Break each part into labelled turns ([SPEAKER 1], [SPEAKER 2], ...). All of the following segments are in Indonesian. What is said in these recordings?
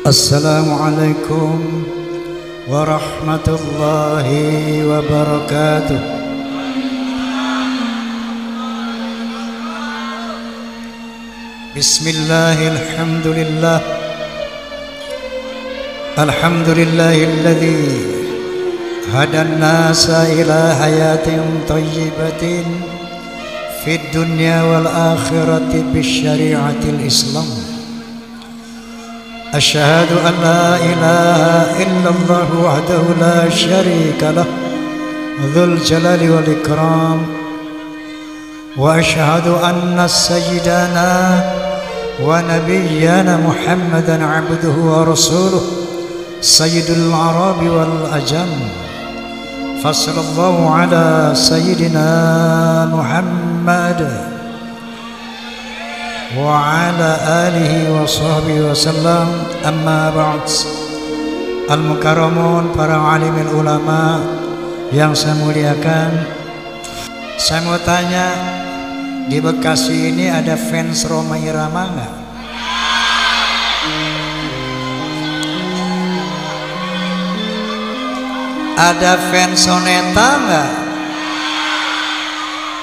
[SPEAKER 1] Assalamualaikum warahmatullahi wabarakatuh. Bismillahirrahmanirrahim. Alhamdulillahilladzi hadan nasa ila hayatin thayyibatin fid dunya wal akhirati bisyari'atil Islam. Asyhadu an la ilaha illallah wahdahu la syarika lah dzul jalali wal ikram wa asyhadu anna sayyidana wa nabiyyana Muhammadan abduhu wa rasuluh sayyidul arabi wal ajam fasallallahu ala sayyidina Muhammad wa ala alihi wa sahbihi wasallam. Amma ba'd. Al-mukarramun, para alimil ulama yang saya muliakan, saya mau tanya, di Bekasi ini ada fans Rhoma Irama enggak? Ada fans Soneta enggak?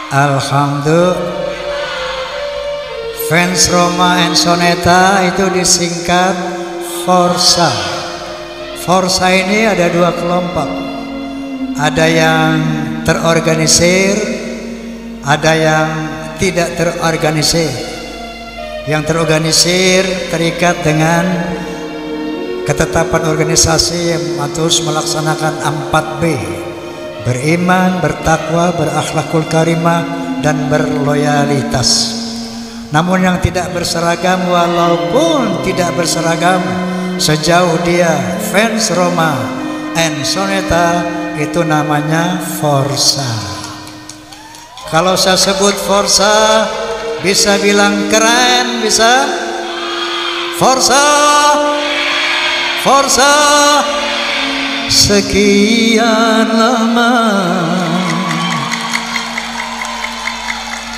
[SPEAKER 1] Alhamdulillah. Fans Rhoma and Soneta itu disingkat Forsa. Forsa ini ada dua kelompok. Ada yang terorganisir, ada yang tidak terorganisir. Yang terorganisir terikat dengan ketetapan organisasi yang terus melaksanakan 4B: beriman, bertakwa, berakhlakul karimah, dan berloyalitas. Namun yang tidak berseragam, walaupun tidak berseragam, sejauh dia fans Rhoma and Soneta, itu namanya Forsa. Kalau saya sebut Forsa, bisa bilang keren, bisa? Forsa, Forsa. Sekian lama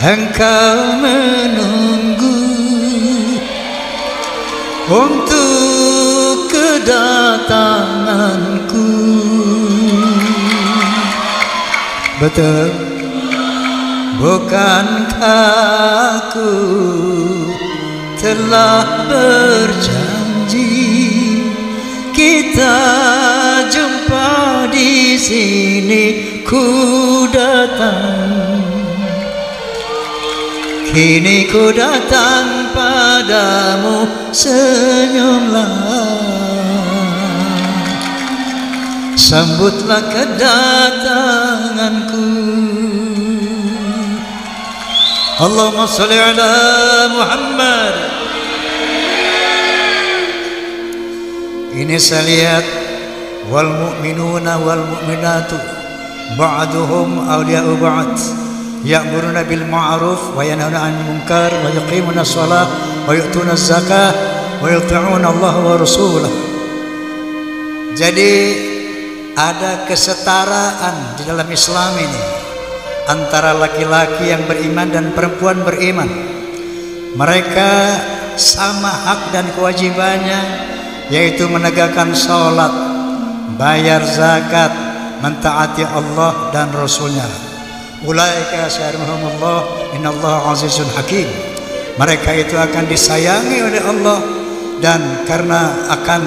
[SPEAKER 1] engkau menunggu untuk kedatanganku. Betul? Bukankah aku telah berjanji kita jumpa di sini? Ku datang, kini ku datang padamu, senyumlah, sambutlah kedatanganku. Allahumma sholli ala Muhammad. Ini saya lihat, wal mu'minuna wal mu'minatu ba'duhum awliya'u ba'd, ya'muruna bil ma'ruf wa yanhauna 'anil munkar wa yuqimuna shalah wa yu'tuna zakah wa yuti'una Allah wa rasulah. Jadi ada kesetaraan di dalam Islam ini antara laki-laki yang beriman dan perempuan beriman. Mereka sama hak dan kewajibannya, yaitu menegakkan sholat, bayar zakat, mentaati Allah dan Rasulnya. Ulaika sayarhamuhumullah, innallaha azizun hakim. Mereka itu akan disayangi oleh Allah, dan karena akan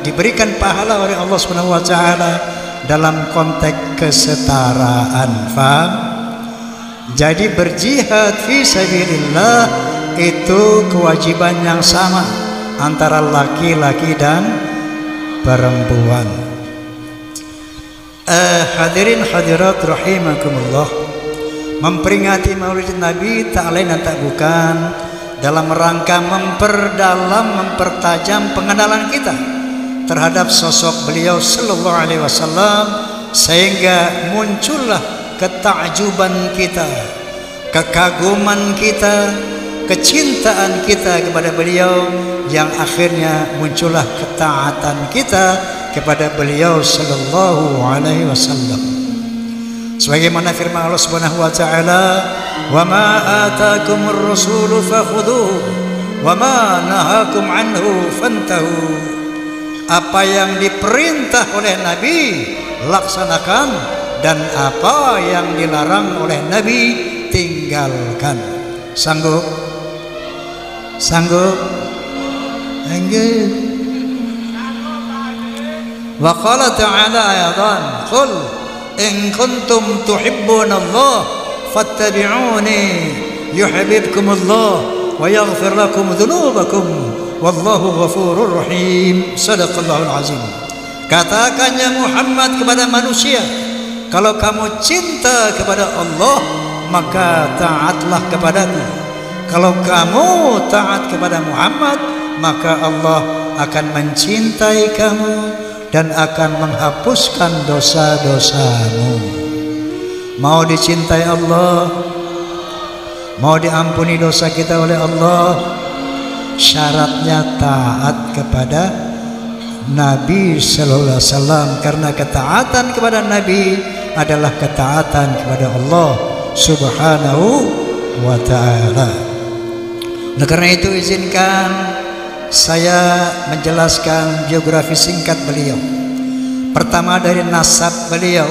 [SPEAKER 1] diberikan pahala oleh Allah Subhanahu wa taala dalam konteks kesetaraan. Faham? Jadi berjihad fi sabilillah itu kewajiban yang sama antara laki-laki dan perempuan. Hadirin hadirat rahimakumullah, memperingati Maulid Nabi tak lain dan tak bukan dalam rangka memperdalam, mempertajam pengenalan kita terhadap sosok beliau sallallahu alaihi wasallam, sehingga muncullah ketakjuban kita, kekaguman kita, kecintaan kita kepada beliau, yang akhirnya muncullah ketaatan kita kepada beliau sallallahu alaihi wasallam. Sebagaimana firman Allah Subhanahu wa taala, "Wa ma ataakumur rasulu fakhudhuhu wa ma nahakum anhu fantahu." Apa yang diperintah oleh Nabi laksanakan, dan apa yang dilarang oleh Nabi tinggalkan. Sanggup? Sanggup? Enggak. Wa qala ta'ala ayatan, qul in kuntum tuhibbunallah fattabi'uni yuhibbukumullah wa yaghfir lakum dhunubakum wallahu ghafurur rahim. Sadaqallahul azim. Katakan ya Muhammad kepada manusia, kalau kamu cinta kepada Allah, maka taatlah kepadaku. Kalau kamu taat kepada Muhammad, maka Allah akan mencintai kamu dan akan menghapuskan dosa-dosamu. Mau dicintai Allah, mau diampuni dosa kita oleh Allah, syaratnya taat kepada Nabi Sallallahu Alaihi Wasallam. Karena ketaatan kepada Nabi adalah ketaatan kepada Allah Subhanahu wa Ta'ala. Nah, karena itu izinkan saya menjelaskan biografi singkat beliau. Pertama dari nasab beliau,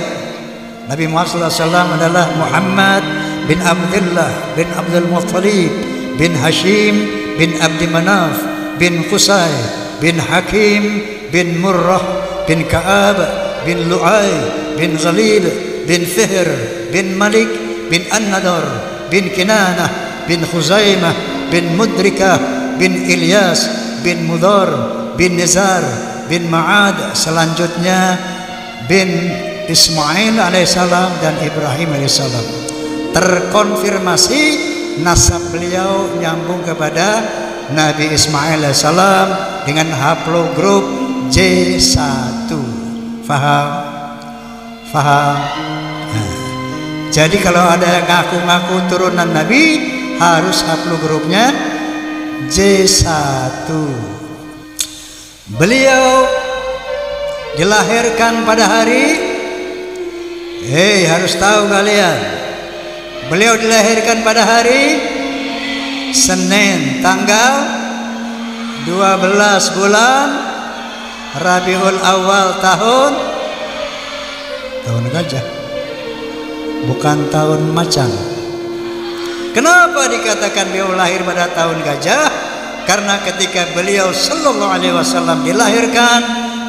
[SPEAKER 1] Nabi Muhammad SAW adalah Muhammad bin Abdullah bin Abdul Muttalib bin Hashim bin Abdi Manaf bin Qusay bin Hakim bin Murrah bin Ka'ab bin Lu'ay bin Ghalil bin Fihr bin Malik bin An-Nadar bin Kinanah bin Khuzaimah bin Mudrikah bin Ilyas bin Mudhar bin Nizar bin Ma'ad, selanjutnya bin Ismail alaihissalam dan Ibrahim alaihissalam. Terkonfirmasi nasab beliau nyambung kepada Nabi Ismail alaihissalam dengan haplogrup J1. Faham? Faham? Nah, jadi kalau ada yang ngaku-ngaku turunan Nabi, harus haplogrupnya J1. Beliau dilahirkan pada hari, harus tahu kalian, beliau dilahirkan pada hari Senin tanggal 12 bulan Rabiul Awal tahun gajah, bukan tahun macan. Kenapa dikatakan beliau lahir pada tahun gajah? Karena ketika beliau Sallallahu Alaihi Wasallam dilahirkan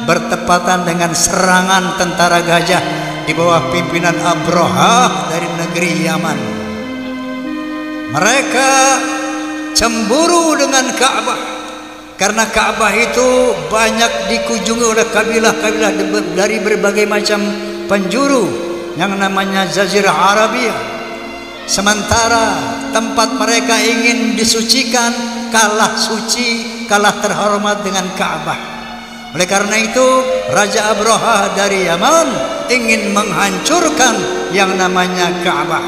[SPEAKER 1] bertepatan dengan serangan tentara gajah di bawah pimpinan Abraha dari negeri Yaman. Mereka cemburu dengan Ka'bah karena Ka'bah itu banyak dikunjungi oleh kabilah-kabilah dari berbagai macam penjuru yang namanya Jazirah Arabia. Sementara tempat mereka ingin disucikan kalah suci, kalah terhormat dengan Ka'bah. Oleh karena itu Raja Abraha dari Yaman ingin menghancurkan yang namanya Ka'bah.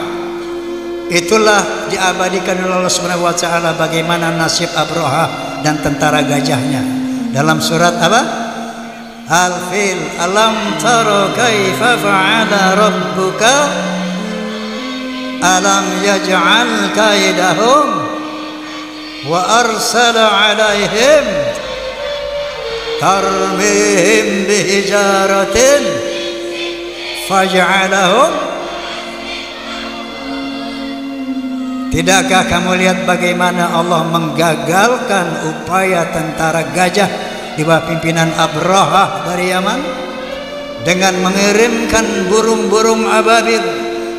[SPEAKER 1] Itulah diabadikan oleh Allah Subhanahu wa Ta'ala bagaimana nasib Abraha dan tentara gajahnya dalam surat apa? Al-Fil. Alam tara kaifa fa'ala rabbuka alam yaj'al kaidahum wa arsala alaihim tarmihim bihijaratin faj'alahum. Tidakkah kamu lihat bagaimana Allah menggagalkan upaya tentara gajah di bawah pimpinan Abraha dari Yaman dengan mengirimkan burung-burung ababil,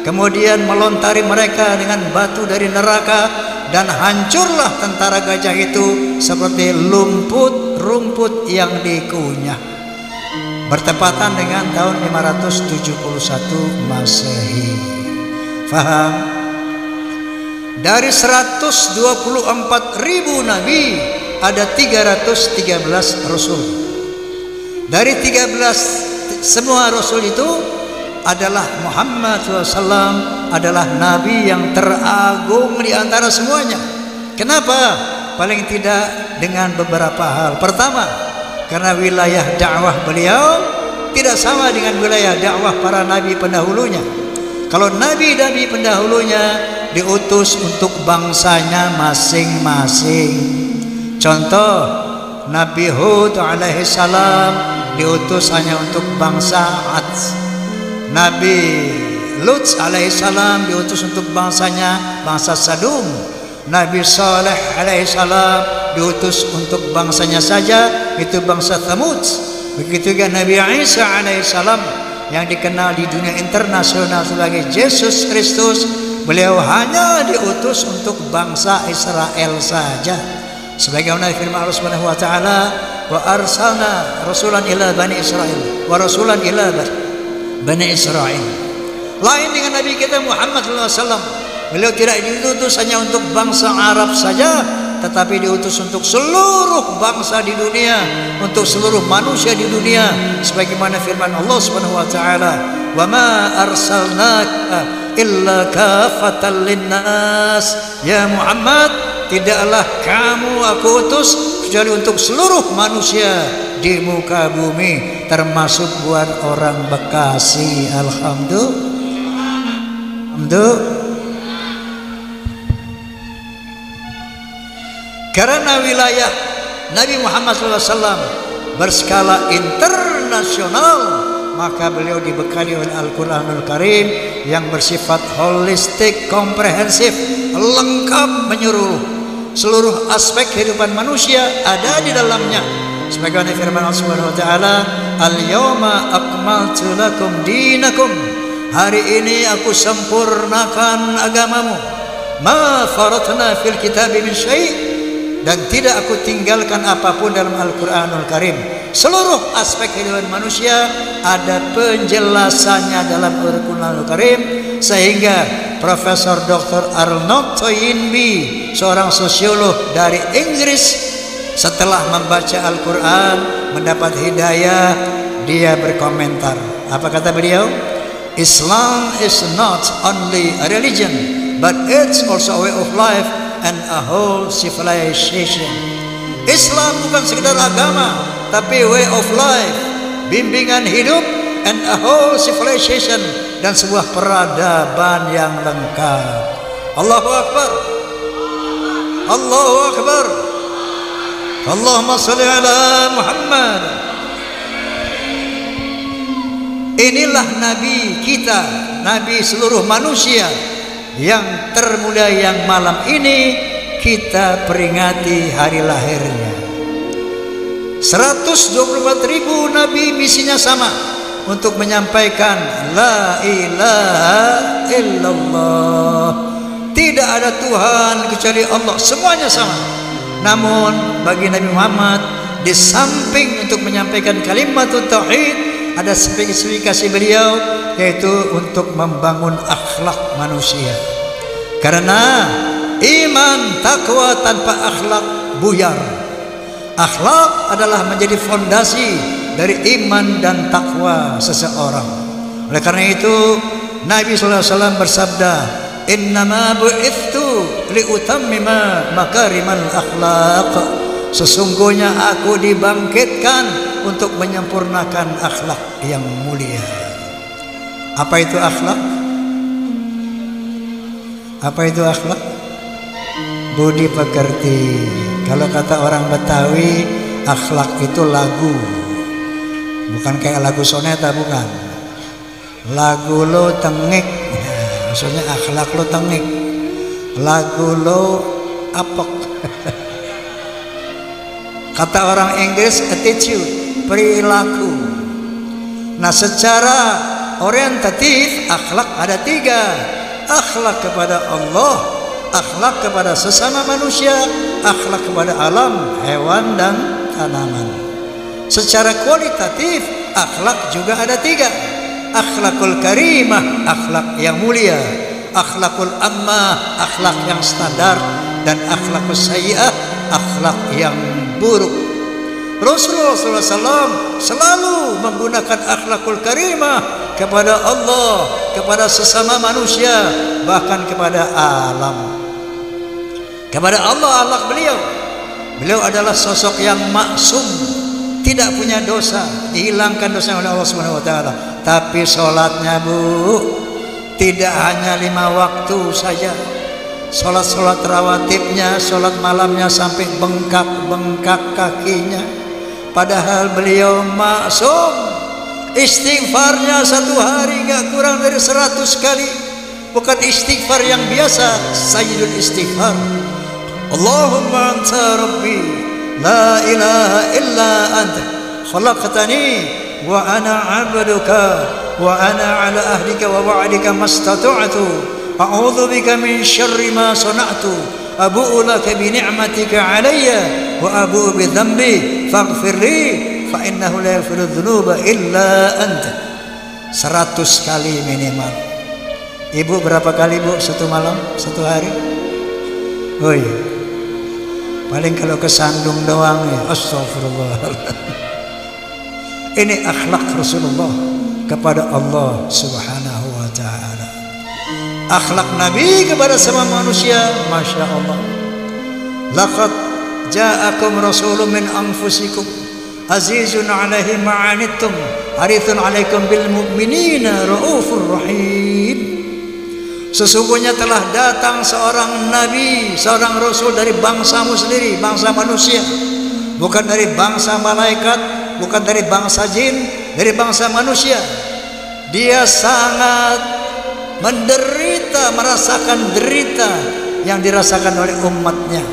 [SPEAKER 1] kemudian melontari mereka dengan batu dari neraka, dan hancurlah tentara gajah itu seperti rumput yang dikunyah. Bertepatan dengan tahun 571 Masehi. Faham? Dari 124.000 nabi ada 313 rasul. Dari 13 semua rasul itu adalah Muhammad SAW adalah nabi yang teragung di antara semuanya. Kenapa? Paling tidak dengan beberapa hal. Pertama, karena wilayah dakwah beliau tidak sama dengan wilayah dakwah para nabi pendahulunya. Kalau nabi-nabi pendahulunya diutus untuk bangsanya masing-masing. Contoh, Nabi Hud alaihi salam diutus hanya untuk bangsa Ad. Nabi Lut alaihi salam diutus untuk bangsanya, bangsa Sadum. Nabi Saleh alaihi salam diutus untuk bangsanya saja, itu bangsa Thamud. Begitu juga Nabi Isa alaihi salam yang dikenal di dunia internasional sebagai Yesus Kristus, beliau hanya diutus untuk bangsa Israel saja. Sebagaimana firman Allah Subhanahu wa taala, wa arsalna rasulan ila bani Israil wa rasulan ila bani Israil. Lain dengan Nabi kita Muhammad sallallahu alaihi wasallam. Beliau tidak diutus hanya untuk bangsa Arab saja, tetapi diutus untuk seluruh bangsa di dunia, untuk seluruh manusia di dunia. Sebagaimana firman Allah Subhanahu wa taala, "Wa ma arsalnaka illa kafatan linnas." Ya Muhammad, tidaklah kamu aku utus kecuali untuk seluruh manusia di muka bumi, termasuk buat orang Bekasi. Alhamdulillah. Karena wilayah Nabi Muhammad SAW berskala internasional, maka beliau dibekali oleh Al-Quranul Karim yang bersifat holistik, komprehensif, lengkap, menyeluruh. Seluruh aspek kehidupan manusia ada di dalamnya. Sebagaimana firman Allah Subhanahu wa taala, "Al-yauma akmaltu lakum dinakum." Hari ini aku sempurnakan agamamu. Ma faratna fil kitabi min syai'. Dan tidak aku tinggalkan apapun dalam Al-Quranul Karim. Seluruh aspek kehidupan manusia ada penjelasannya dalam Al-Quranul Karim, sehingga Profesor Dr. Arnold Toynbee, seorang sosiolog dari Inggris, setelah membaca Al-Quran mendapat hidayah, dia berkomentar. Apa kata beliau? Islam is not only a religion, but it's also a way of life and a whole civilization. Islam bukan sekedar agama, tapi way of life, bimbingan hidup, and a whole civilization, dan sebuah peradaban yang lengkap. Allahu Akbar, Allahu Akbar, Allahumma salli ala Muhammad. Inilah Nabi kita, Nabi seluruh manusia yang termulia, yang malam ini kita peringati hari lahirnya. 124.000 Nabi misinya sama, untuk menyampaikan la ilaha illallah, tidak ada Tuhan kecuali Allah, semuanya sama. Namun bagi Nabi Muhammad, di samping untuk menyampaikan kalimatut tauhid, ada spesifikasi beliau, yaitu untuk membangun akhlak manusia. Karena iman takwa tanpa akhlak buyar. Akhlak adalah menjadi fondasi dari iman dan takwa seseorang. Oleh karena itu Nabi SAW bersabda, "Innama bu'ithtu liutammima makarimal akhlaq." Sesungguhnya aku dibangkitkan untuk menyempurnakan akhlak yang mulia. Apa itu akhlak? Apa itu akhlak? Budi pekerti. Kalau kata orang Betawi, akhlak itu lagu. Bukan kayak lagu soneta, bukan. Lagu lo tengik, maksudnya akhlak lo tengik. Lagu lo apok. Kata orang Inggris, attitude, perilaku. Nah, secara orientatif akhlak ada 3. Akhlak kepada Allah, akhlak kepada sesama manusia, akhlak kepada alam, hewan dan tanaman. Secara kualitatif akhlak juga ada 3. Akhlakul karimah, akhlak yang mulia. Akhlakul ammah, akhlak yang standar. Dan akhlakus sayyi'ah, akhlak yang buruk. Rasulullah SAW selalu menggunakan akhlakul karimah kepada Allah, kepada sesama manusia, bahkan kepada alam. Kepada Allah, akhlak beliau. Beliau adalah sosok yang maksum, tidak punya dosa, dihilangkan dosa oleh Allah Subhanahu wa taala. Tapi sholatnya, Bu, tidak hanya 5 waktu saja. Sholat rawatibnya, sholat malamnya sampai bengkak kakinya. Padahal beliau maksum. Istighfarnya satu hari gak kurang dari 100 kali. Bukan istighfar yang biasa, sayyidul istighfar. Allahumma anta rabbi la ilaha illa anta khalaqtani wa ana 'abduka wa ana 'ala ahdika wa wa'dika mastata'tu a'udzu bika min syarri ma sana'tu abu'u laka bi ni'matika 'alayya wa abu'u bi dhanbi faghfir li fa innahu la yaghfiru dzunuba illa anta. 100 kali minimal. Ibu berapa kali Bu satu malam, satu hari? Oh iya. Paling kalau kesandung doang ya. Astagfirullah. Ini akhlak Rasulullah kepada Allah Subhanahu wa ta'ala. Akhlak Nabi kepada semua manusia, Masya Allah. Laqad ja'akum rasulun min anfusikum azizun alaihi ma'anittum harithun alaikum bil mu'minina raufur rahim. Sesungguhnya telah datang seorang nabi, seorang rasul dari bangsamu sendiri, bangsa manusia, bukan dari bangsa malaikat, bukan dari bangsa jin, dari bangsa manusia. Dia sangat menderita, merasakan derita yang dirasakan oleh umatnya,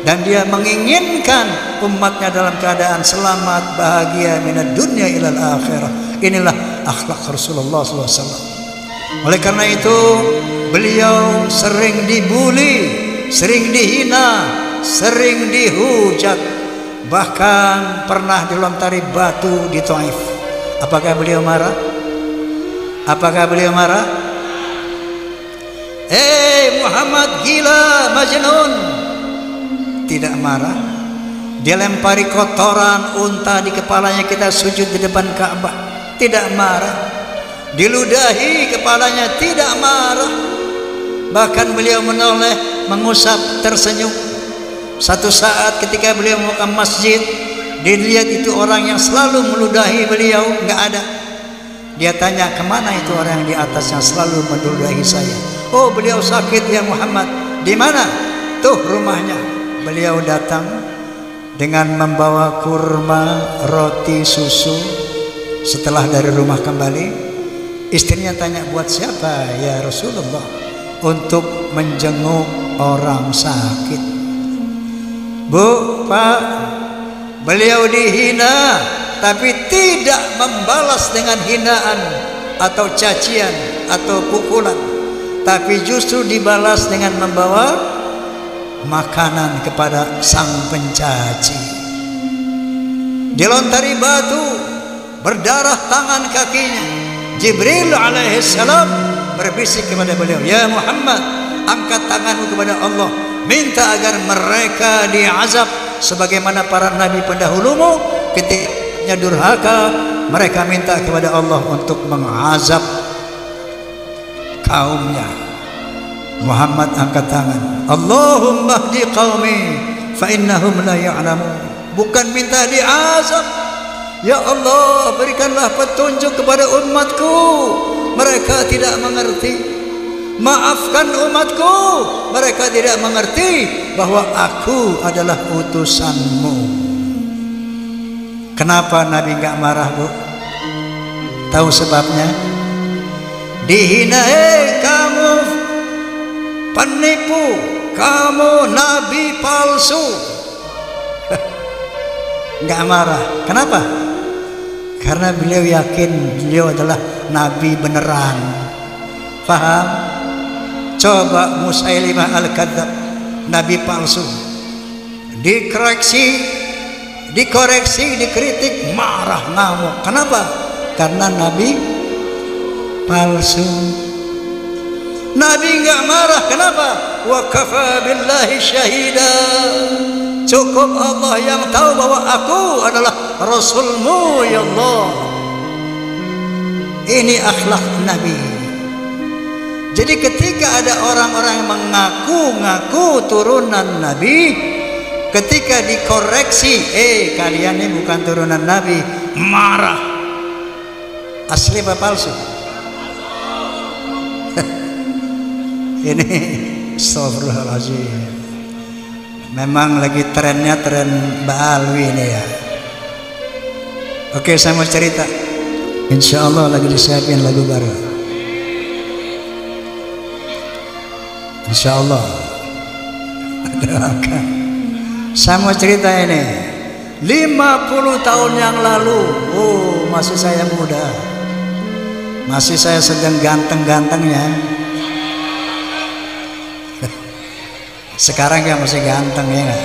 [SPEAKER 1] dan dia menginginkan umatnya dalam keadaan selamat, bahagia minad dunya ilal akhirah. Inilah akhlak Rasulullah SAW. Oleh karena itu beliau sering dibuli, sering dihina, sering dihujat, bahkan pernah dilontari batu di Taif. Apakah beliau marah? Apakah beliau marah? Muhammad gila, majnun. Tidak marah. Dia lempari kotoran unta di kepalanya, kita sujud di depan Ka'bah, tidak marah. Diludahi kepalanya, tidak marah. Bahkan beliau menoleh, mengusap, tersenyum. Satu saat ketika beliau mau ke masjid, dilihat itu orang yang selalu meludahi beliau, nggak ada. Dia tanya, kemana itu orang yang di atas yang selalu meludahi saya? Oh, beliau sakit ya Muhammad. Di mana? Tuh rumahnya. Beliau datang dengan membawa kurma, roti, susu. Setelah dari rumah kembali, istrinya tanya, buat siapa ya Rasulullah? Untuk menjenguk orang sakit. Bu, Pak, beliau dihina, tapi tidak membalas dengan hinaan atau cacian atau pukulan, tapi justru dibalas dengan membawa makanan kepada sang pencaci. Dilontari batu, berdarah tangan kakinya. Jibril alaihissalam berbisik kepada beliau, ya Muhammad, angkat tanganmu kepada Allah, minta agar mereka diazab sebagaimana para nabi pendahulumu ketika durhaka, mereka minta kepada Allah untuk mengazab kaumnya. Muhammad angkat tangan, Allahumma hdi qaumi fa innahum la ya'lamun. Bukan minta diazab, ya Allah berikanlah petunjuk kepada umatku, mereka tidak mengerti. Maafkan umatku, mereka tidak mengerti bahwa aku adalah utusanmu. Kenapa Nabi enggak marah, Bu? Tahu sebabnya? Dihina, kamu penipu, kamu nabi palsu. Enggak marah. Kenapa? Karena beliau yakin beliau adalah nabi beneran. Paham? Coba Musailimah al-Kadzab, nabi palsu, dikoreksi, dikritik, marah, ngamuk. Kenapa? Karena nabi palsu. Nabi enggak marah. Kenapa? Wa kafa billahi syahida. Cukup Allah yang tahu bahwa aku adalah Rasulmu ya Allah. Ini akhlak Nabi. Jadi ketika ada orang-orang yang mengaku-ngaku turunan Nabi, ketika dikoreksi, kalian ini bukan turunan Nabi, marah. Asli apa palsu? Ini Astagfirullahaladzim. Memang lagi trennya tren Baalwi ini ya. Oke, saya mau cerita. Insya Allah lagi disiapin lagu baru. Insya Allah. Doakan. Saya mau cerita ini. 50 tahun yang lalu, oh masih saya muda, masih saya sedang ganteng-gantengnya. Sekarang ya masih ganteng ya gak?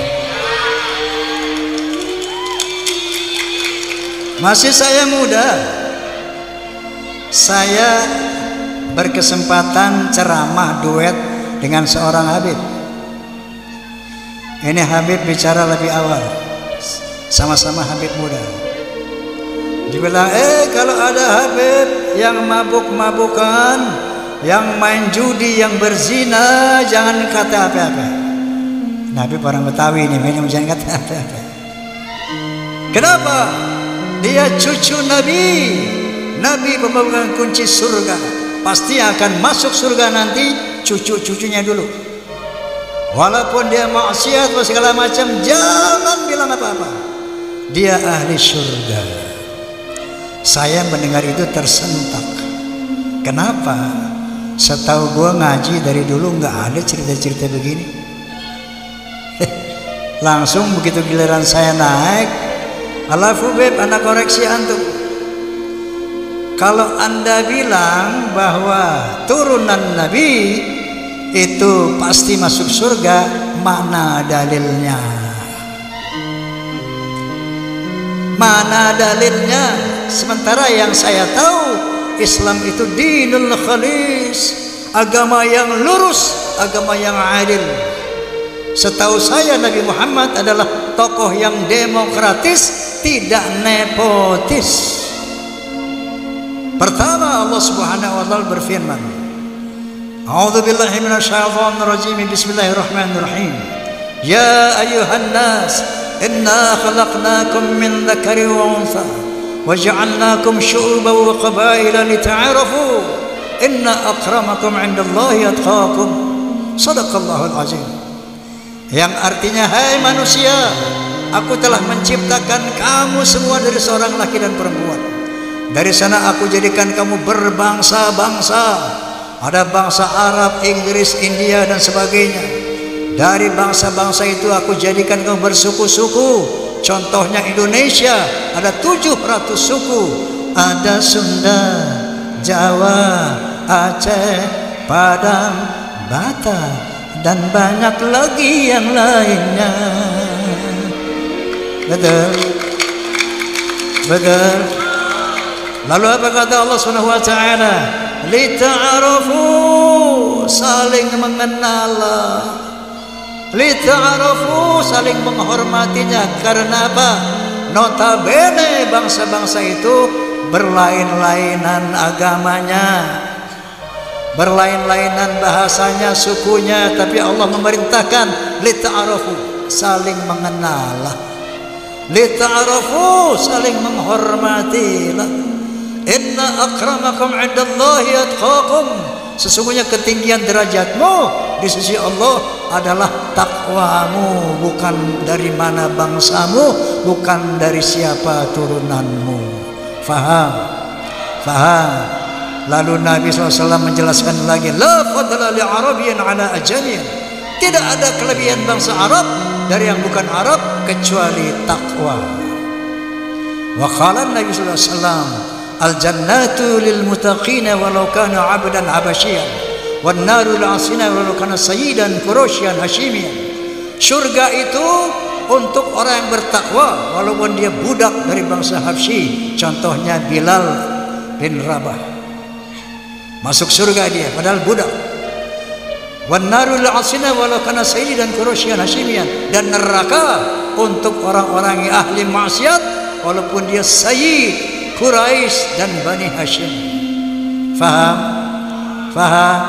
[SPEAKER 1] Masih saya muda, saya berkesempatan ceramah duet dengan seorang Habib. Ini Habib bicara lebih awal, sama-sama Habib muda. Dibilang, kalau ada Habib yang mabuk-mabukan, yang main judi, yang berzina, jangan kata apa-apa. Nabi orang Betawi ini minum jangan kata apa-apa. Kenapa? Dia cucu Nabi. Nabi memegang kunci surga. Pasti akan masuk surga nanti cucu-cucunya dulu. Walaupun dia maksiat atau segala macam, jangan bilang apa-apa. Dia ahli surga. Saya mendengar itu tersentak. Kenapa? Setahu gua ngaji dari dulu nggak ada cerita-cerita begini. Langsung begitu giliran saya naik, alafu beb, anak koreksi antum. Kalau anda bilang bahwa turunan Nabi itu pasti masuk surga, mana dalilnya? Mana dalilnya? Sementara yang saya tahu, Islam itu dinul khalis, agama yang lurus, agama yang adil. Setahu saya Nabi Muhammad adalah tokoh yang demokratis, tidak nepotis. Pertama, Allah Subhanahu wa taala berfirman, A'udzubillahi minasyaitonir rajim. Bismillahirrahmanirrahim. Ya ayyuhan nas, inna khalaqnakum min dzakarin wa untha waja'alnakum syu'uban wa qabaila lita'arafu. Inna akramakum 'indallahi atqakum. Shadaqallahul azim. Yang artinya, hai manusia, aku telah menciptakan kamu semua dari seorang laki dan perempuan. Dari sana aku jadikan kamu berbangsa-bangsa. Ada bangsa Arab, Inggris, India dan sebagainya. Dari bangsa-bangsa itu aku jadikan kamu bersuku-suku. Contohnya Indonesia, ada 700 suku. Ada Sunda, Jawa, Aceh, Padang, Batak, dan banyak lagi yang lainnya. Betul, betul. Lalu apa kata Allah Subhanahu wa taala? Lita'arafu, saling mengenal. Lita'arafu, saling menghormatinya. Karena apa? Notabene bangsa-bangsa itu berlain-lainan agamanya, berlain-lainan bahasanya, sukunya, tapi Allah memerintahkan lita'arafu, saling mengenal. Lita'arafu, saling menghormatilah. Inna akramakum 'indallahi atqakum. Sesungguhnya ketinggian derajatmu di sisi Allah adalah takwamu, bukan dari mana bangsamu, bukan dari siapa turunanmu. Faham? Faham? Lalu Nabi SAW menjelaskan lagi, la fadla li Arabiyyin ala ajamiyyin. Tidak ada kelebihan bangsa Arab dari yang bukan Arab kecuali takwa. Wa qala Nabi SAW, al-jannatu lil muttaqina walau kana 'abdan habasyian wan naru lil 'asina walau kana sayyidan quraisyan hasyimiyan. Surga itu untuk orang yang bertakwa walaupun dia budak dari bangsa Habsyi. Contohnya Bilal bin Rabah, masuk surga dia padahal budak. Wan naru lil 'asina walau kana sayyidan quraisyan hasyimiyan. Dan neraka untuk orang-orang yang ahli maksiat walaupun dia sayyid Quraisy dan Bani Hashim. Faham? Faham?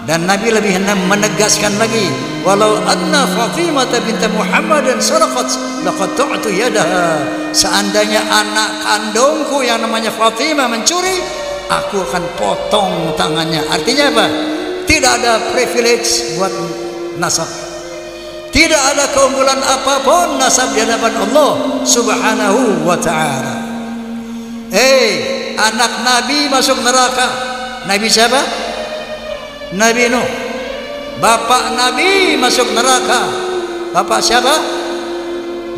[SPEAKER 1] Dan Nabi lebih menegaskan lagi, walau anna Fatimah bint Muhammadin sarqat laqad tu'tu yadaha. Seandainya anak kandungku yang namanya Fatimah mencuri, aku akan potong tangannya. Artinya apa? Tidak ada privilege buat nasab. Tidak ada keunggulan apapun nasab di hadapan Allah Subhanahu wa ta'ala. Anak Nabi masuk neraka. Nabi siapa? Nabi Nuh. Bapak Nabi masuk neraka. Bapak siapa?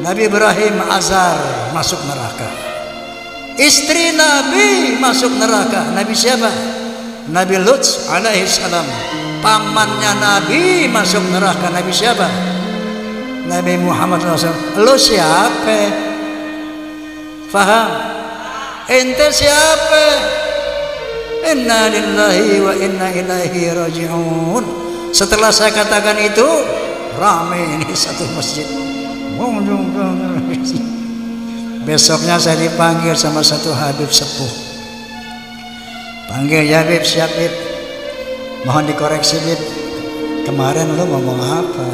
[SPEAKER 1] Nabi Ibrahim Azar masuk neraka. Istri Nabi masuk neraka. Nabi siapa? Nabi Lut alaihi salam. Pamannya Nabi masuk neraka. Nabi siapa? Nabi Muhammad SAW. Lo siapa? Faham? Ente siapa? Inna lillahi wa inna ilaihi raji'un. Setelah saya katakan itu, ramai ini satu masjid. Besoknya saya dipanggil sama satu Habib sepuh. Panggil, ya Bib, siap Bib. Mohon dikoreksi Bib. Kemarin lo ngomong apa?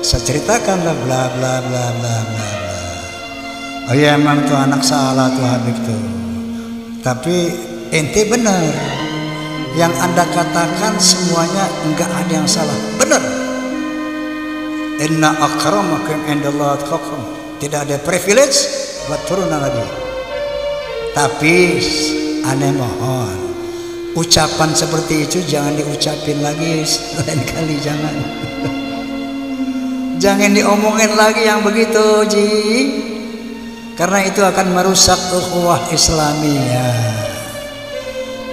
[SPEAKER 1] Saya ceritakan lah bla bla bla bla bla. Oh iya, emang tuh anak salah tuh Habib tuh. Tapi ente benar. Yang Anda katakan semuanya enggak ada yang salah. Benar. Inna akramakum indallahi atqakum. Tidak ada privilege buat turunan Nabi. Tapi aneh mohon, ucapan seperti itu jangan diucapin lagi lain kali, jangan. Jangan diomongin lagi yang begitu, Ji. Karena itu akan merusak ukhuwah Islamiyah.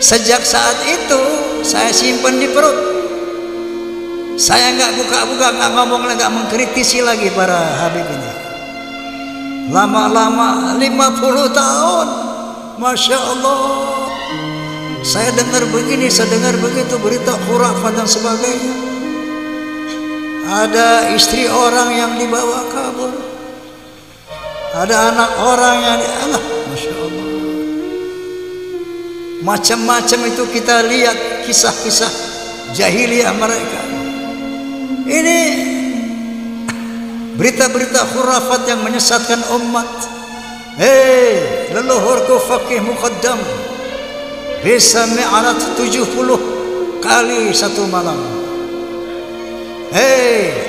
[SPEAKER 1] Sejak saat itu saya simpan di perut. Saya nggak buka-buka, nggak ngomong lagi, nggak mengkritisi lagi para Habib ini. Lama-lama 50 tahun, Masya Allah, saya dengar begini, saya dengar begitu, berita khurafat dan sebagainya. Ada istri orang yang dibawa kabur, ada anak orang yang Masya Allah, macam-macam itu kita lihat kisah-kisah jahiliyah mereka. Ini berita-berita khurafat yang menyesatkan umat. Leluhurku Faqih Muqaddam bisa mi'arat 70 kali satu malam.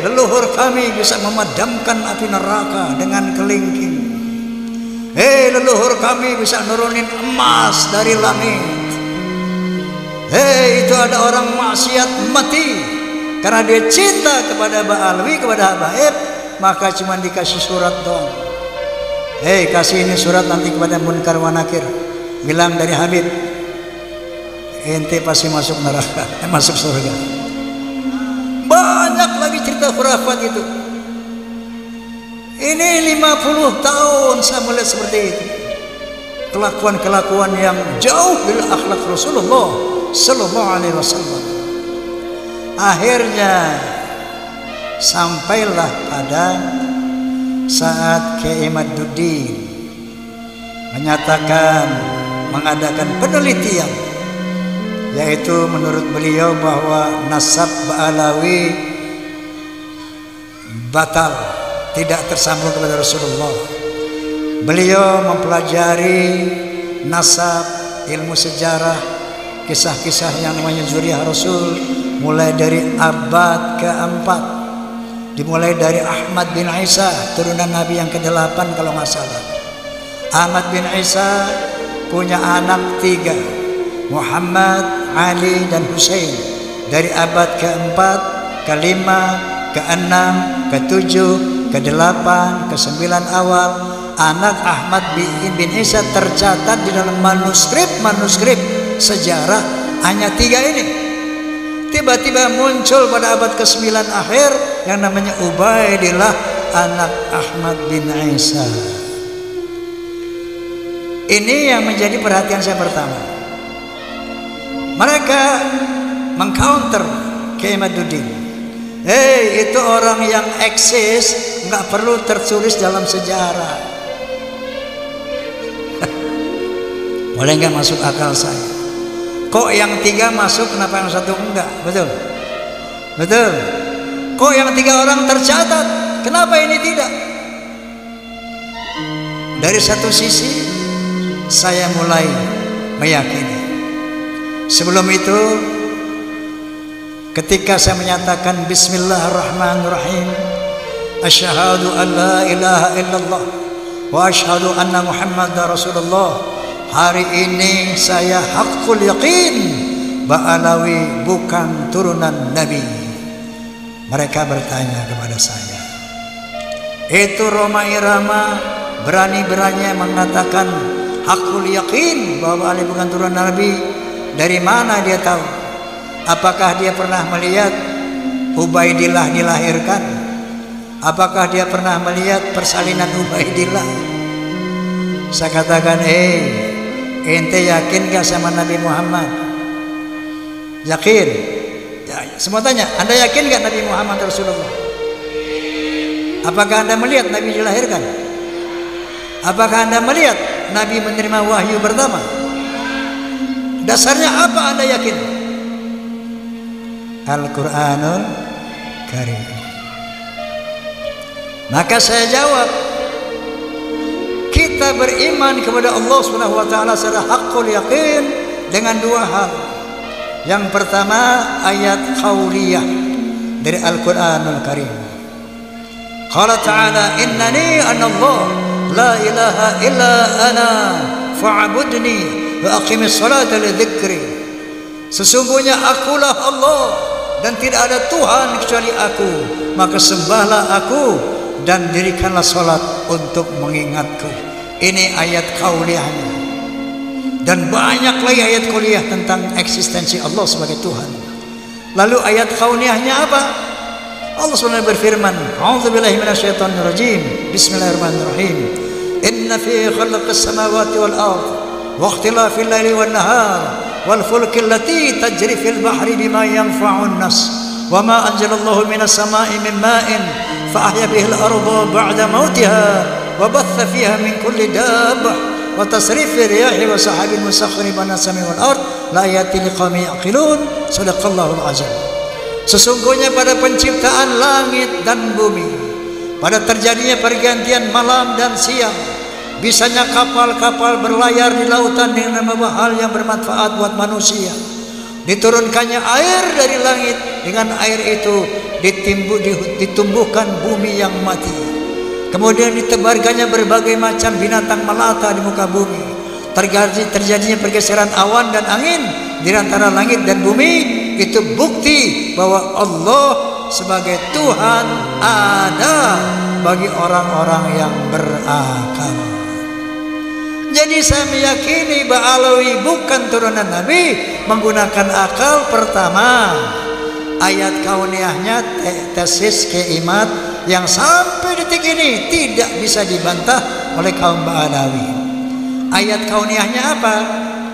[SPEAKER 1] Leluhur kami bisa memadamkan api neraka dengan kelingking. Leluhur kami bisa nurunin emas dari langit. Itu ada orang maksiat mati karena dia cinta kepada Ba'alwi, kepada Habaib, maka cuma dikasih surat doang. Kasih ini surat nanti kepada Munkar wa Nakir, bilang dari Habib, ente pasti masuk neraka, masuk surga. Banyak lagi cerita khurafat itu. Ini 50 tahun saya melihat seperti itu. Kelakuan-kelakuan yang jauh dari akhlak Rasulullah Sallallahu Alaihi Wasallam. Akhirnya sampailah pada saat Kiai Imaduddin menyatakan, mengadakan penelitian, yaitu menurut beliau bahwa nasab Ba'alawi batal, tidak tersambung kepada Rasulullah. Beliau mempelajari nasab, ilmu sejarah, kisah-kisah yang namanya Zuriyah Rasul, mulai dari abad keempat, dimulai dari Ahmad bin Isa, turunan Nabi yang ke-8 kalau nggak salah. Ahmad bin Isa punya anak 3, Muhammad, Ali, dan Husain. Dari abad keempat, ke-5, ke-6, ke-7, ke-8, ke-9 awal, anak Ahmad bin Isa tercatat di dalam manuskrip sejarah hanya 3 ini. Tiba-tiba muncul pada abad ke-9 akhir yang namanya Ubaidillah, anak Ahmad bin Isa. Ini yang menjadi perhatian saya pertama. Mereka mengcounter Kiai Imaduddin. Itu orang yang eksis, nggak perlu tertulis dalam sejarah. Boleh nggak masuk akal saya? Kok yang 3 masuk, kenapa yang 1 enggak? Betul? Betul? Kok yang 3 orang tercatat, kenapa ini tidak? Dari satu sisi saya mulai meyakini. Sebelum itu ketika saya menyatakan Bismillahirrahmanirrahim, asyhadu an la ilaha illallah wa asyhadu anna Muhammadar Rasulullah, hari ini saya hakul yakin Ba'alawi bukan turunan Nabi. Mereka bertanya kepada saya, itu Roma Irama berani-beraninya mengatakan hakul yakin bahwa Ali bukan turunan Nabi. Dari mana dia tahu? Apakah dia pernah melihat Ubaidillah dilahirkan? Apakah dia pernah melihat persalinan Ubaidillah? Saya katakan, ente yakin gak sama Nabi Muhammad? Yakin? Ya, semua tanya, Anda yakin gak Nabi Muhammad Rasulullah? Apakah Anda melihat Nabi dilahirkan? Apakah Anda melihat Nabi menerima wahyu pertama? Dasarnya apa Anda yakin? Al-Quranul Karim. Maka saya jawab, kita beriman kepada Allah Subhanahu wa taala secara haqqul yaqin dengan dua hal. Yang pertama ayat qauliyah dari Al-Quranul Karim. Qala ta'ala innani anallah la ilaha illa ana fa'budni wa aqimis salata li dzikri. Sesungguhnya akulah Allah dan tidak ada Tuhan kecuali aku, maka sembahlah aku dan dirikanlah salat untuk mengingatku. Ini ayat qauliyahnya. Dan banyak lagi ayat qauliyah tentang eksistensi Allah sebagai Tuhan. Lalu ayat qauliyahnya apa? Allah SWT berfirman, a'udzubillahi minasyaitonirrajim, bismillahirrahmanirrahim, inna fi khalqis samawati wal ardh wa ikhtilafil laili wan nahar wal fulki allati tajri fil bahri bima yanfa'un nas wa ma anzalallahu minas sama'i min ma'in fa ahya bihil arda ba'da mautiha wa batha fiha min kulli dabbah wa tasrifir riyahi wa sahabin musakhkhari baina samai wal ard la ayatin liqaumin yaqilun. Shadaqallahul azim. Sesungguhnya pada penciptaan langit dan bumi, pada terjadinya pergantian malam dan siang, bisanya kapal-kapal berlayar di lautan dengan membawa hal yang bermanfaat buat manusia, diturunkannya air dari langit, dengan air itu ditumbuhkan bumi yang mati, kemudian ditebarkannya berbagai macam binatang melata di muka bumi, terjadinya pergeseran awan dan angin di antara langit dan bumi. Itu bukti bahwa Allah sebagai Tuhan ada bagi orang-orang yang berakal. Jadi saya meyakini Ba'alawi bukan turunan Nabi menggunakan akal. Pertama, ayat kauniyahnya tesis keimat yang sampai detik ini tidak bisa dibantah oleh kaum Ba'alawi. Ayat kauniyahnya apa?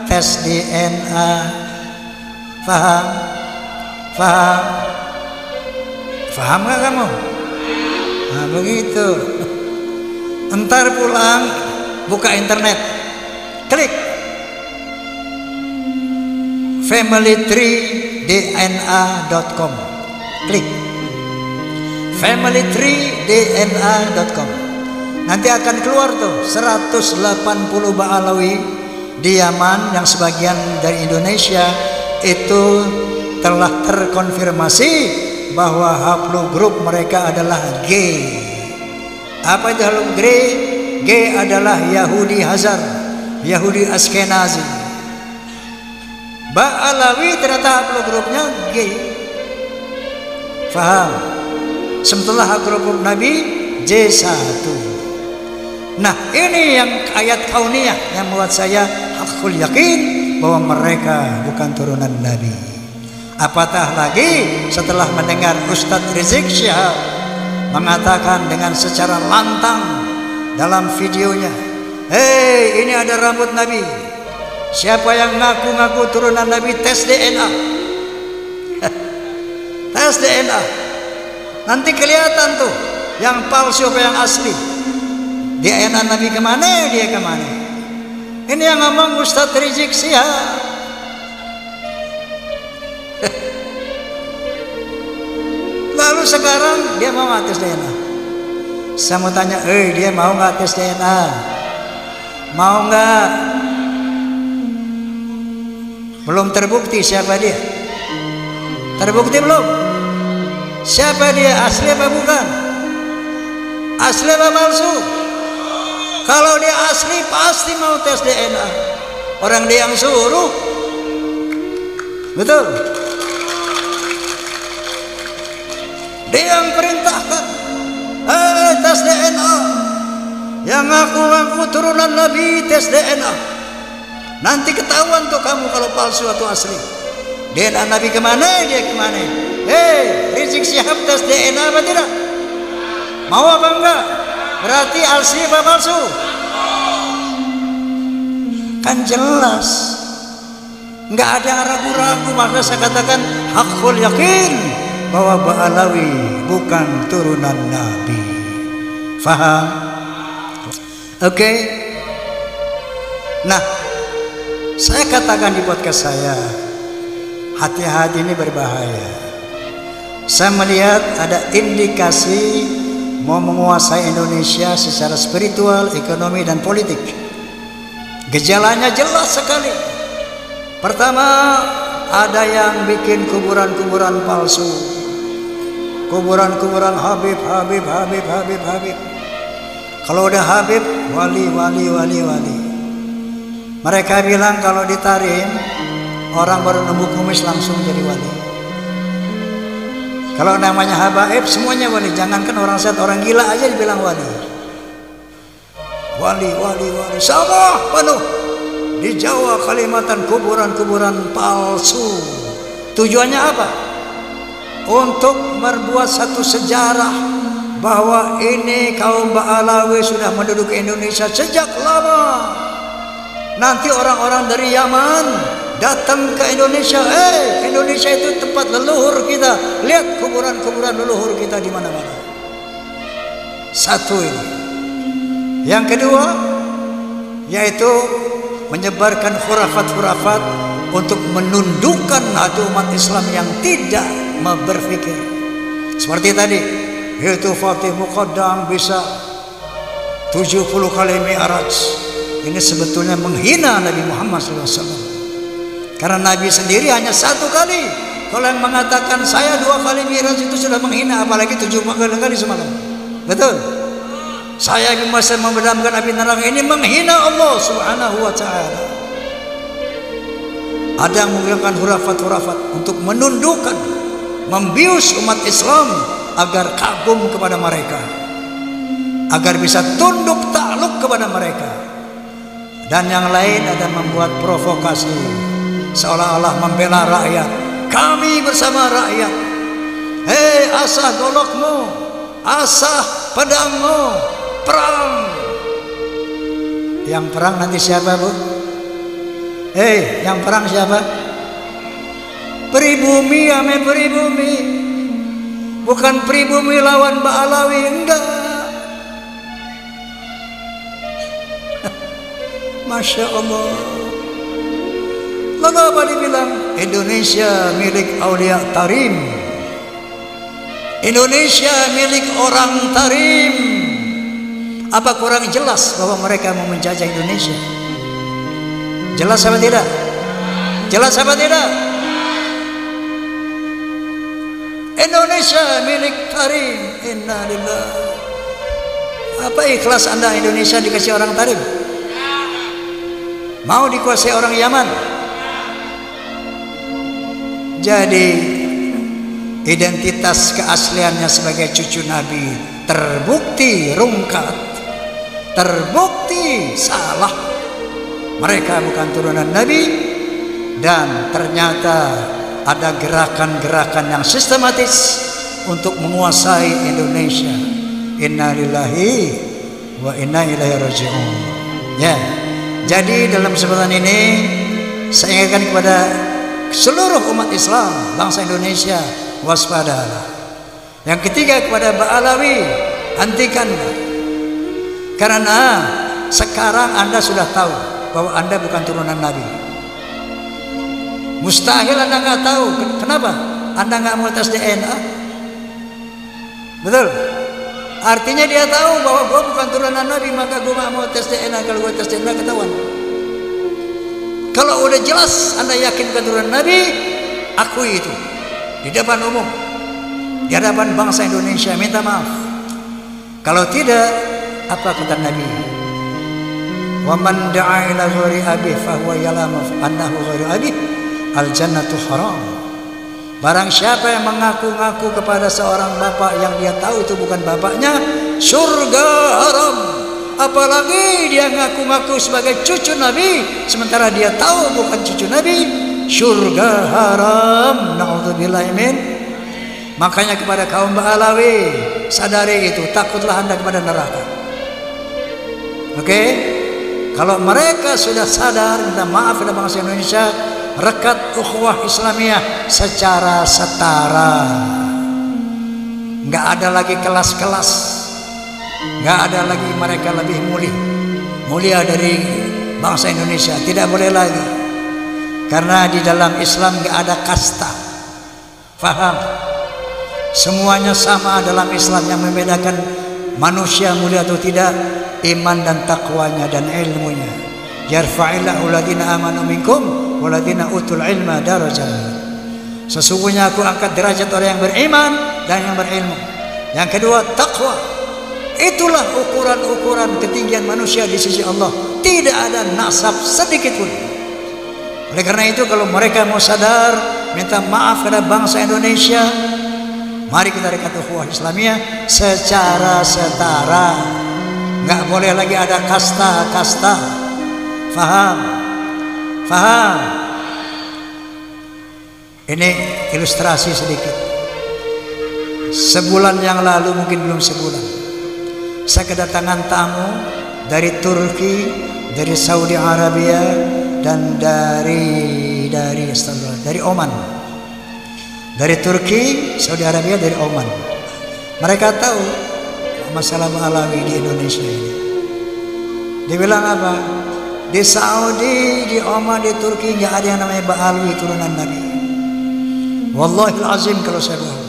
[SPEAKER 1] Tes DNA. Faham? Faham gak kamu? Nah begitu. Entar pulang buka internet, klik familytreedna.com, klik familytreedna.com. Nanti akan keluar tuh 180 Ba'alawi di Yaman yang sebagian dari Indonesia itu telah terkonfirmasi bahwa haplogrup mereka adalah G. Apa itu haplogrup G? G adalah Yahudi Hazar, Yahudi Askenazi. Ba'alawi ternyata haplogrupnya G. Faham? Setelah haplogrup Nabi J1. Nah ini yang ayat kauniyah yang membuat saya hakul yakin bahwa mereka bukan turunan Nabi. Apatah lagi setelah mendengar Ustadz Rizik Syihab mengatakan dengan secara lantang dalam videonya, hei ini ada rambut Nabi, siapa yang ngaku-ngaku turunan Nabi tes DNA. Tes DNA, nanti kelihatan tuh yang palsu apa yang asli. DNA Nabi kemana, dia kemana. Ini yang ngomong Ustadz Rizik Syihab. Lalu sekarang dia mau nggak tes DNA? Saya mau tanya, dia mau nggak tes DNA? Mau nggak? Belum terbukti siapa dia. Terbukti belum? Siapa dia, asli apa bukan? Asli apa palsu? Kalau dia asli pasti mau tes DNA. Orang dia yang suruh. Betul? Dia yang perintahkan. Tes DNA. Yang ngaku turunan Nabi, tes DNA. Nanti ketahuan tuh kamu kalau palsu atau asli. DNA Nabi kemana, dia kemana? Rizik Syihab tes DNA apa tidak? Mau apa enggak? Berarti asli apa palsu? Kan jelas. Enggak ada yang ragu-ragu. Maka saya katakan hakul yakin bahwa Ba'alawi bukan turunan Nabi. Faham? Oke. Nah, saya katakan di podcast saya, hati-hati ini berbahaya. Saya melihat ada indikasi mau menguasai Indonesia secara spiritual, ekonomi, dan politik. Gejalanya jelas sekali. Pertama, ada yang bikin kuburan-kuburan palsu, kuburan-kuburan Habib. Kalau udah Habib, wali. Mereka bilang kalau ditarim, orang baru nemu kumis langsung jadi wali. Kalau namanya habaib, semuanya wali. Jangankan orang sehat, orang gila aja dibilang wali. Wali. Sama penuh di Jawa, Kalimantan, kuburan-kuburan palsu. Tujuannya apa? Untuk membuat satu sejarah bahwa ini kaum Ba'alawi sudah menduduki Indonesia sejak lama. Nanti orang-orang dari Yaman datang ke Indonesia. Indonesia itu tempat leluhur kita. Lihat kuburan-kuburan leluhur kita di mana-mana. Satu ini. Yang kedua, yaitu menyebarkan khurafat-khurafat untuk menundukkan hati umat Islam yang tidak berpikir. Seperti tadi, itu Fatih Muqaddam bisa 70 kali mi'raj. Ini sebetulnya menghina Nabi Muhammad SAW. Karena Nabi sendiri hanya 1 kali. Kalau yang mengatakan saya 2 kali mi'raj itu sudah menghina, apalagi 70 kali semalam. Betul? Saya bisa memadamkan api neraka, ini menghina Allah Subhanahu wa ta'ala. Ada yang menggunakan hurafat-hurafat untuk menundukkan, membius umat Islam agar kagum kepada mereka, agar bisa tunduk takluk kepada mereka. Dan yang lain ada membuat provokasi seolah-olah membela rakyat. Kami bersama rakyat. Asah golokmu, asah pedangmu, perang. Yang perang nanti siapa, Bu? Yang perang siapa? Pribumi ame pribumi. Bukan pribumi lawan Ba'alawi, enggak. Masya Allah. Lalu apa dibilang? Indonesia milik Aulia Tarim. Indonesia milik orang Tarim. Apa kurang jelas bahwa mereka mau menjajah Indonesia? Jelas apa tidak? Jelas apa tidak? Indonesia milik Tarim. Innalillah. Apa ikhlas Anda Indonesia dikasih orang Tarim? Mau dikuasai orang Yaman? Jadi identitas keasliannya sebagai cucu Nabi terbukti rungkat, terbukti salah. Mereka bukan turunan Nabi. Dan ternyata ada gerakan-gerakan yang sistematis untuk menguasai Indonesia. Inna lillahi wa inna ilaihi raji'un. Ya. Jadi dalam kesempatan ini saya ingatkan kepada seluruh umat Islam bangsa Indonesia, waspadalah. Yang ketiga kepada Ba'alawi, hentikanlah. Karena sekarang Anda sudah tahu bahwa Anda bukan turunan Nabi. Mustahil Anda nggak tahu. Kenapa? Anda nggak mau tes DNA. Betul? Artinya dia tahu bahwa gue bukan turunan Nabi, maka gue gak mau tes DNA. Kalau gue tes DNA ketahuan. Kalau udah jelas Anda yakin bukan turunan Nabi, akui itu. di depan umum, di hadapan bangsa Indonesia, minta maaf. Kalau tidak, apa kata Nabi? Wa man da'a ila ghairi abi fa huwa ya'lamu annahu ghairu abi al jannatu haram. Barang siapa yang mengaku-ngaku kepada seorang bapak yang dia tahu itu bukan bapaknya, surga haram. Apalagi dia ngaku-ngaku sebagai cucu Nabi sementara dia tahu bukan cucu Nabi, surga haram. Na'udzubillahi min. Makanya kepada kaum Ba'alawi, sadari itu, takutlah Anda kepada neraka. Oke? Kalau mereka sudah sadar, minta maaf kepada bangsa Indonesia, rekat ukhuwah Islamiyah secara setara. Nggak ada lagi kelas-kelas, nggak ada lagi mereka lebih mulia dari bangsa Indonesia. Tidak boleh lagi, karena di dalam Islam nggak ada kasta. Faham? Semuanya sama dalam Islam. Yang membedakan manusia mulia atau tidak, iman dan takwanya dan ilmunya. Yarfa'illahu alladhina amanu minkum waladhina utul ilma darajat. Sesungguhnya aku angkat derajat orang yang beriman dan yang berilmu. Yang kedua, takwa. Itulah ukuran-ukuran ketinggian manusia di sisi Allah. Tidak ada nasab sedikit pun. Oleh karena itu, kalau mereka mau sadar, minta maaf kepada bangsa Indonesia, mari kita rekat ukhuwah Islamiyah secara setara. Nggak boleh lagi ada kasta-kasta. Faham? Faham? Ini ilustrasi sedikit. Sebulan yang lalu, mungkin belum sebulan, saya kedatangan tamu dari Turki, dari Saudi Arabia, dan dari Oman. Dari Turki, Saudi Arabia, dari Oman. Mereka tahu masalah Ba'alawi di Indonesia ini. Dia bilang apa? Di Saudi, di Oman, di Turki nggak ada yang namanya Ba'alawi turunan Nabi. Wallahil azim kalau saya bohong.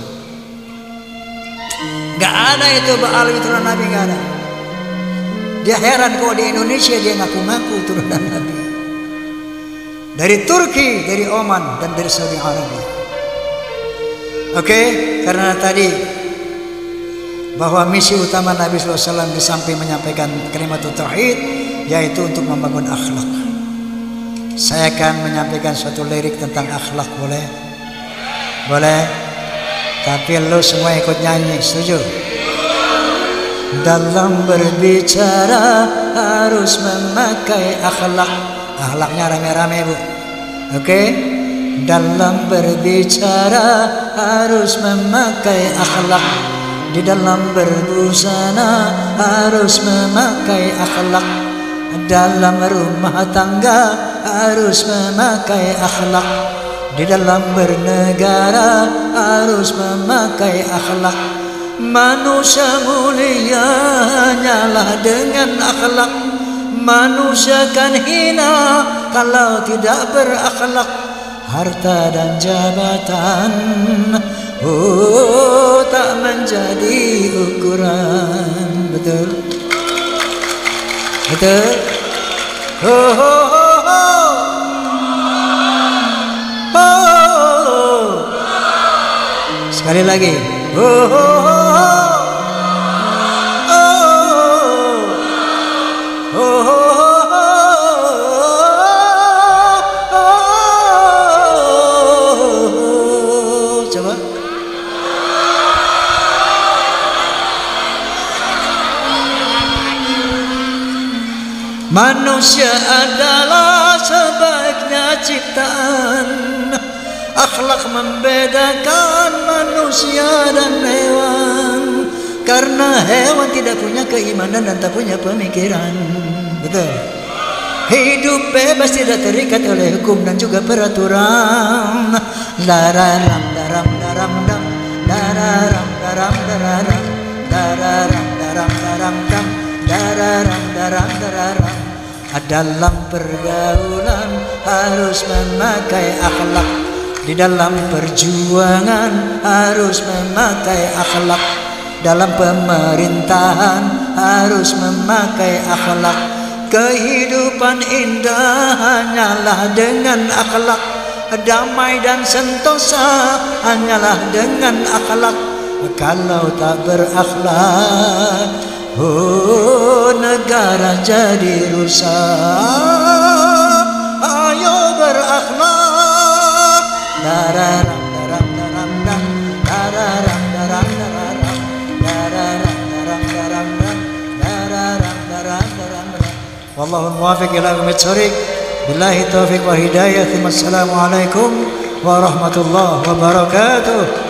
[SPEAKER 1] Nggak ada itu Ba'alawi turunan Nabi, nggak ada. Dia heran kok di Indonesia dia ngaku-ngaku turunan Nabi. Dari Turki, dari Oman, dan dari Saudi Arabia. Oke, karena tadi bahwa misi utama Nabi SAW di samping menyampaikan kalimat tauhid, yaitu untuk membangun akhlak. Saya akan menyampaikan suatu lirik tentang akhlak, boleh? Boleh? Tapi lo semua ikut nyanyi, setuju? Dalam berbicara harus memakai akhlak. Akhlaknya rame-rame, Bu. Oke? Dalam berbicara harus memakai akhlak. Di dalam berbusana harus memakai akhlak. Dalam rumah tangga harus memakai akhlak. Di dalam bernegara harus memakai akhlak. Manusia mulia hanyalah dengan akhlak. Manusia kan hina kalau tidak berakhlak. Harta dan jabatan tak menjadi ukuran. Betul? Betul? Sekali lagi. Coba. Manusia adalah sebaiknya ciptaan. Akhlak membedakan manusia dan hewan. Karena hewan tidak punya keimanan dan tak punya pemikiran. Betul? Hidup bebas tidak terikat oleh hukum dan juga peraturan. Dararam daram daram dam, dararam daram dararam, dararam daram daram dam, dararam daram dararam. Dalam pergaulan harus memakai akhlak. Di dalam perjuangan harus memakai akhlak. Dalam pemerintahan harus memakai akhlak. Kehidupan indah hanyalah dengan akhlak. damai dan sentosa hanyalah dengan akhlak. Kalau tak berakhlak, oh negara jadi rusak. Ayo berakhlak. Dararam daram daram dam, dararam daram daram dam, dararam daram daram dam, dararam daram daram dam. Wallahu muwaffiq ila aqwamit thoriq. Billahi taufiq wa hidayah. Assalamualaikum warahmatullahi wabarakatuh.